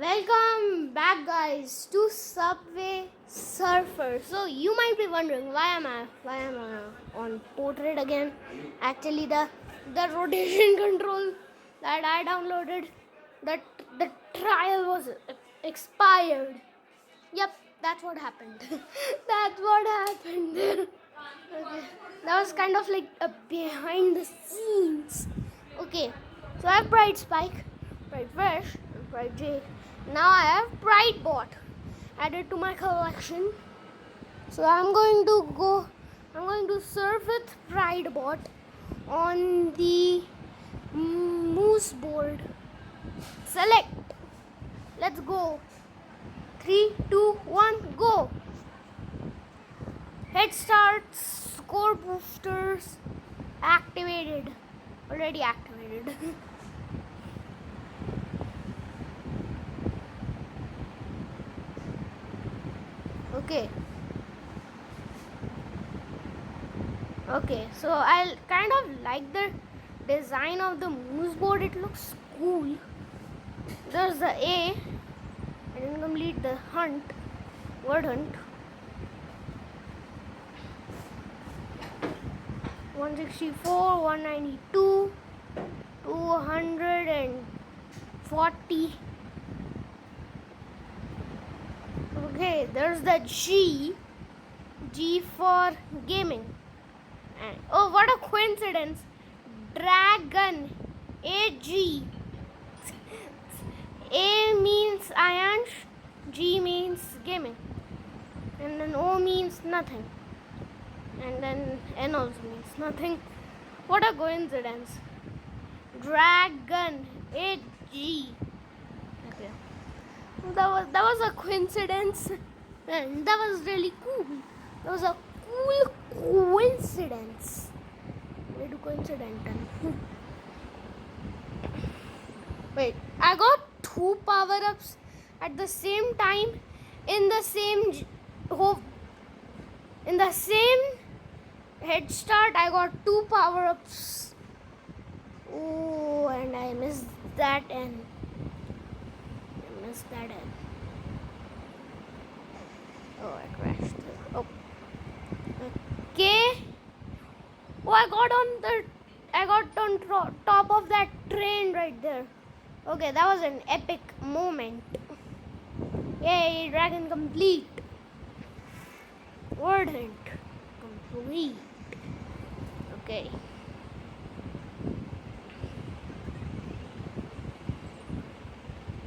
Welcome back, guys, to Subway Surfer. So you might be wondering why am I on portrait again? Actually, the rotation control that I downloaded, that the trial was expired. Yep, that's what happened. That's what happened. Okay, that was kind of like a behind the scenes. Okay, so I have Pride Spike, Pride Fresh, and Pride J. Now I have PRIDEBOT added to my collection. So I'm going to surf with PRIDEBOT on the moose board. Select. Let's go. 3, 2, 1, go. Head starts, score boosters activated. Already activated. Okay, so I kind of like the design of the moose board. It looks cool. There's the A. I didn't complete the word hunt. 164, 192, 240. Okay, there's the G for gaming. And oh, what a coincidence! Dragon, AG. A means Ayansh, G means gaming, and then O means nothing, and then N also means nothing. What a coincidence! Dragon, AG. Okay, that was a coincidence, and that was really cool. That was a cool coincidence. Very coincidental. Wait, I got 2 power-ups at the same time in the same head start. I got 2 power-ups. Oh, and I missed that N. Oh, I crashed. Oh. Okay. Oh, I got on top of that train right there. Okay, that was an epic moment. Yay, dragon complete. Word hunt complete. Okay.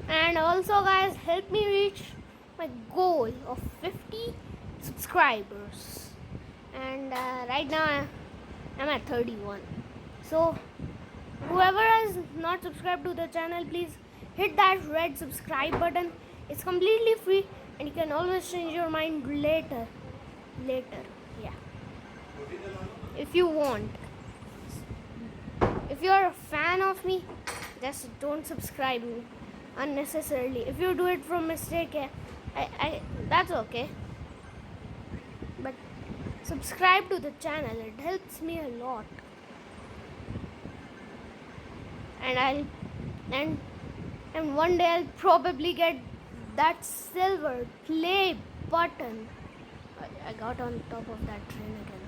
And also, guys, help me reach my goal of 50 subscribers. And right now I'm at 31. So whoever has not subscribed to the channel, please hit that red subscribe button. It's completely free and you can always change your mind later, yeah, if you want. If you're a fan of me, just don't subscribe me unnecessarily. If you do it from mistake, that's okay, but subscribe to the channel. It helps me a lot. And one day I'll probably get that silver play button. I got on top of that train again.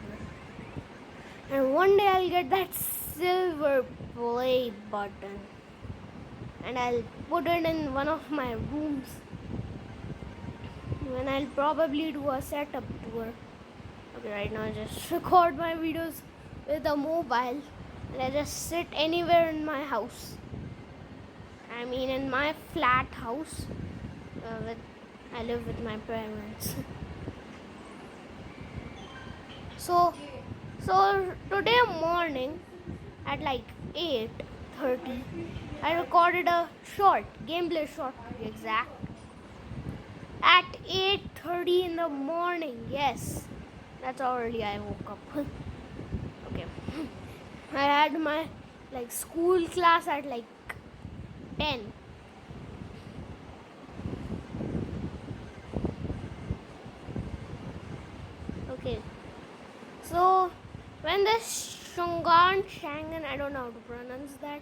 And one day I'll get that silver play button. And I'll put it in one of my rooms. When I'll probably do a setup tour. Okay, right now I just record my videos with a mobile. And I just sit anywhere in my house. I mean, in my flat house. I live with my parents. So today morning at like 8:30, I recorded a gameplay short to be exact. At 8:30 in the morning, yes, that's how early I woke up. Okay. I had my school class at 10. Okay. So when this Chang'an, I don't know how to pronounce that,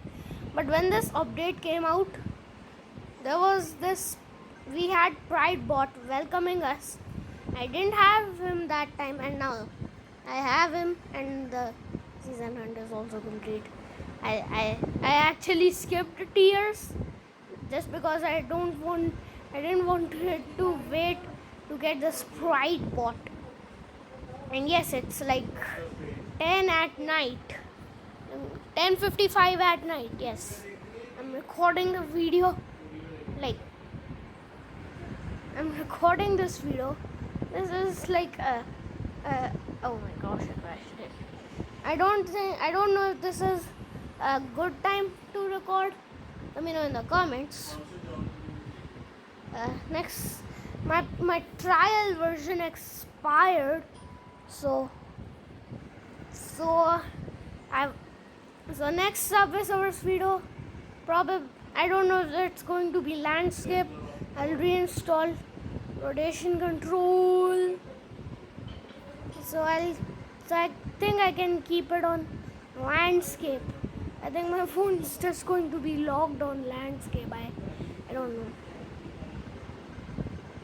but when this update came out, there was this, we had PRIDEBOT welcoming us. I didn't have him that time, and now I have him, and the season hunt is also complete. I actually skipped tiers just because I didn't want it to wait to get this PRIDEBOT. And yes, it's like 10 at night, 10:55 at night. Yes, I'm recording the video. Like, I'm recording this video. This is like oh my gosh, I crashed it. I don't know if this is a good time to record. Let me know in the comments. Next, my trial version expired, so next Subway Surfers video, probably, I don't know if it's going to be landscape. I'll reinstall rotation control. So I think I can keep it on landscape. I think my phone is just going to be logged on landscape. I don't know.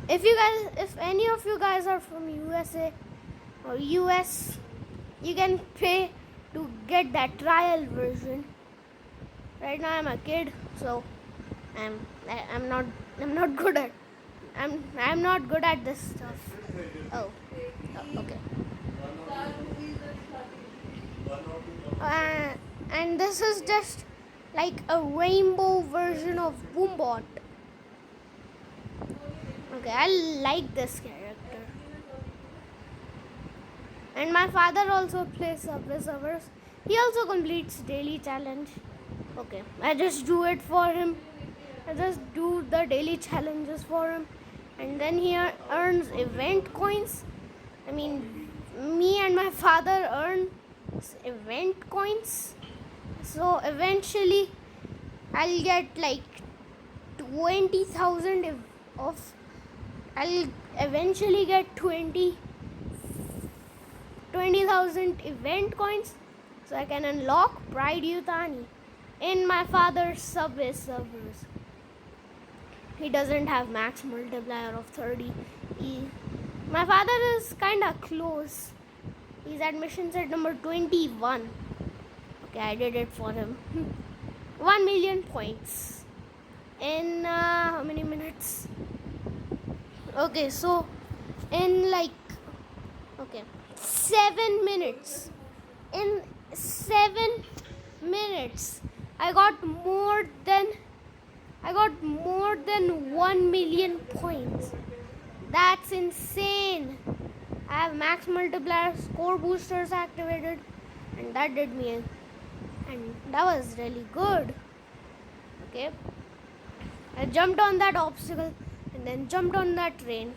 If any of you guys are from USA or US, you can pay to get that trial version. Right now I'm a kid, so I'm not good at I'm not good at this stuff. Oh okay. And this is just like a rainbow version of Boombot. Okay, I like this character. And my father also plays Subway Surfers. He also completes daily challenge. Okay, I just do it for him. I just do the daily challenges for him. And then he earns event coins. I mean, me and my father earn event coins. So eventually, I'll get like 20,000 of. I'll eventually get 20,000 event coins, so I can unlock Pride Yutani in my father's Subway Surfers. He doesn't have max multiplier of 30. My father is kind of close. He's at mission set number 21. Okay, I did it for him. 1 million points in how many minutes? Okay, so in 7 minutes. In 7 minutes, I got more than 1 million points. That's insane. I have max multiplier, score boosters activated, and that did me, and that was really good. Okay, I jumped on that obstacle and then jumped on that train.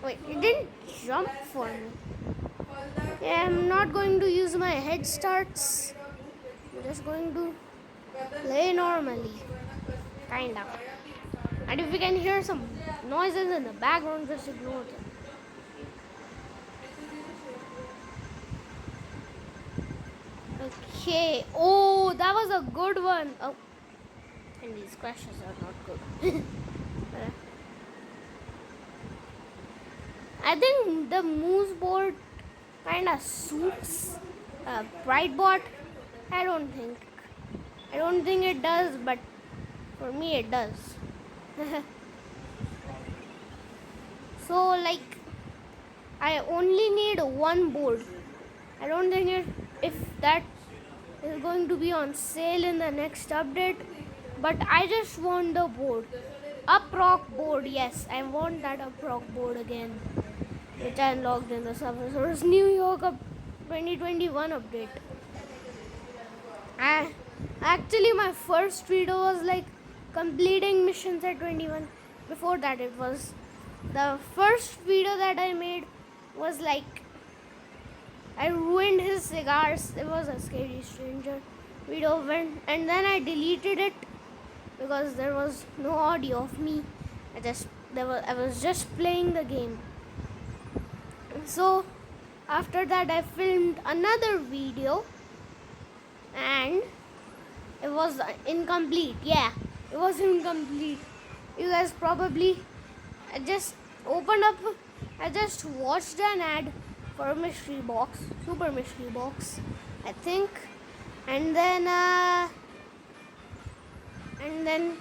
Wait, it didn't jump for me. Okay, I'm not going to use my head starts. I'm just going to play normally, kinda. And if you can hear some noises in the background, just ignore them. Okay. Oh, that was a good one. Oh, and these crashes are not good. I think the moose board kind of suits PRIDEBOT. I don't think it does, but for me it does. So like, I only need one board. I don't think if that is going to be on sale in the next update, but I just want the board. Uprock board, yes, I want that Uprock board again, which I unlocked in the Subway Surfers New York 2021 update. Actually, my first video was like completing missions at 21. Before that, it was the first video that I made was like I ruined his cigars. It was a scary stranger video, and then I deleted it because there was no audio of me. I was just playing the game. So after that, I filmed another video, and it was incomplete. Yeah, it was incomplete. You guys probably I just opened up. I just watched an ad for a mystery box, super mystery box, I think, and then and then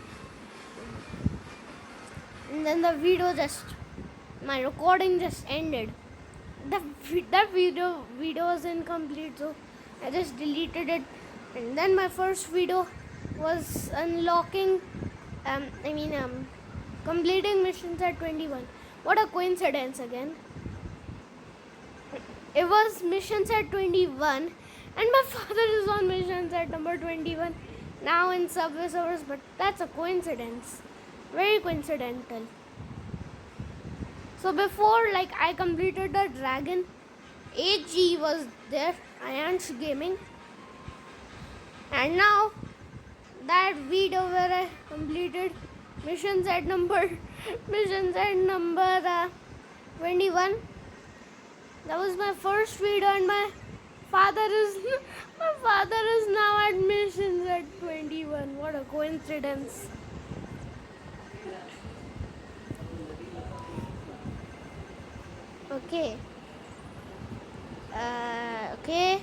and then the video just my recording just ended. That video was incomplete, so I just deleted it. And then my first video was unlocking completing missions at 21. What a coincidence again. It was missions at 21 and my father is on missions at number 21 now in Subway Surfers, but that's a coincidence. Very coincidental. So before, like, I completed the dragon, AG was there, Ayansh Gaming, and now that video where I completed missions at number 21, that was my first video, and my father is now at missions at 21. What a coincidence. Okay. Okay.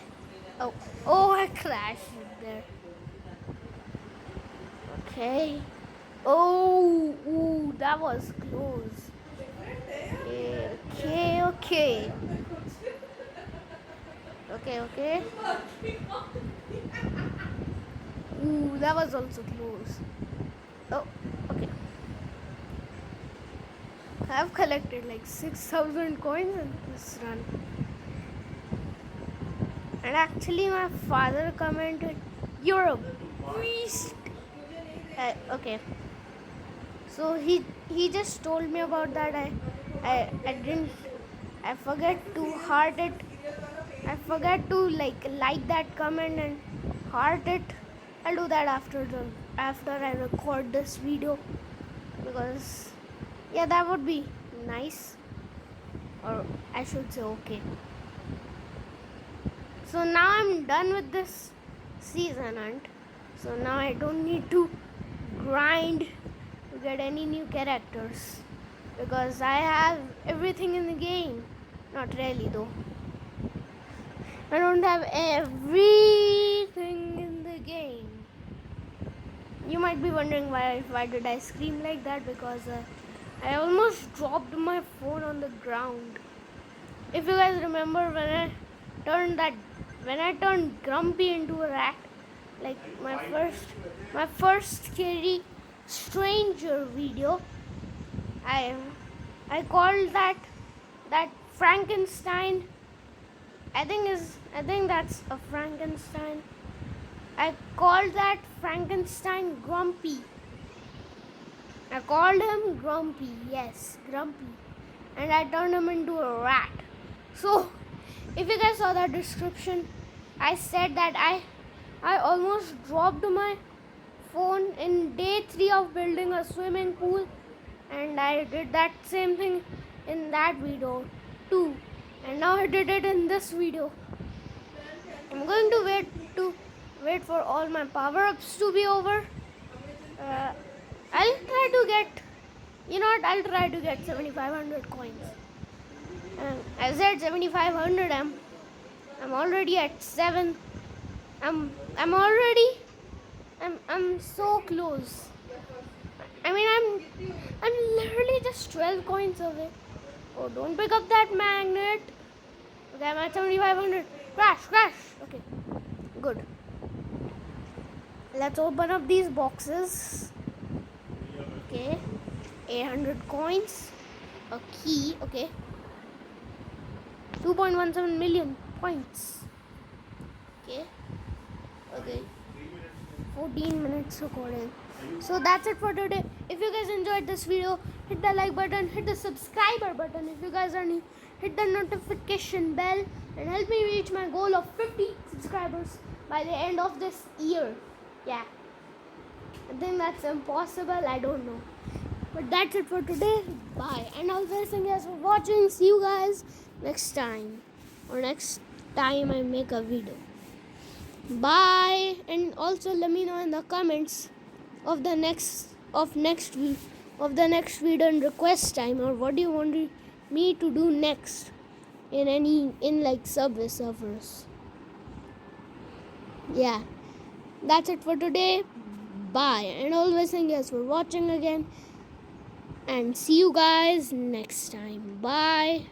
Oh, I crashed there. Okay. Oh, ooh, that was close. Okay. Okay. Ooh, that was also close. Oh, okay. I've collected like 6,000 coins in this run. And actually my father commented, "You're a beast." Okay. So he just told me about that. I forget to heart it. I forget to like that comment and heart it. I'll do that after I record this video, because yeah, that would be nice, or I should say okay. So now I'm done with this season hunt. So now I don't need to grind to get any new characters, because I have everything in the game. Not really though. I don't have everything in the game. You might be wondering why did I scream like that, because I almost dropped my phone on the ground. If you guys remember when I turned Grumpy into a rat, like my first scary stranger video, I called that Frankenstein. I think that's a Frankenstein. I called that Frankenstein Grumpy. I called him Grumpy, yes, Grumpy, and I turned him into a rat. So, if you guys saw that description, I said that I almost dropped my phone in day 3 of building a swimming pool, and I did that same thing in that video too, and now I did it in this video. I'm going to wait for all my power-ups to be over. I'll try to get 7,500 coins. I said 7,500. I'm already at 7. I'm so close. I mean, I'm literally just 12 coins away. Oh, don't pick up that magnet. Okay, I'm at 7,500. Crash. Okay, good. Let's open up these boxes. Okay, 800 coins. A key. Okay. 2.17 million points. Okay. 14 minutes recording. So that's it for today. If you guys enjoyed this video, hit the like button, hit the subscriber button. If you guys are new, hit the notification bell and help me reach my goal of 50 subscribers by the end of this year. Yeah. I think that's impossible. I don't know. But that's it for today. Bye. And also thank you guys for watching. See you guys next time. Or next time I make a video. Bye, and also let me know in the comments of the next video and request time, or what do you want me to do next in like Subway servers. Yeah, that's it for today. Bye, and always thank you guys for watching again, and see you guys next time. Bye.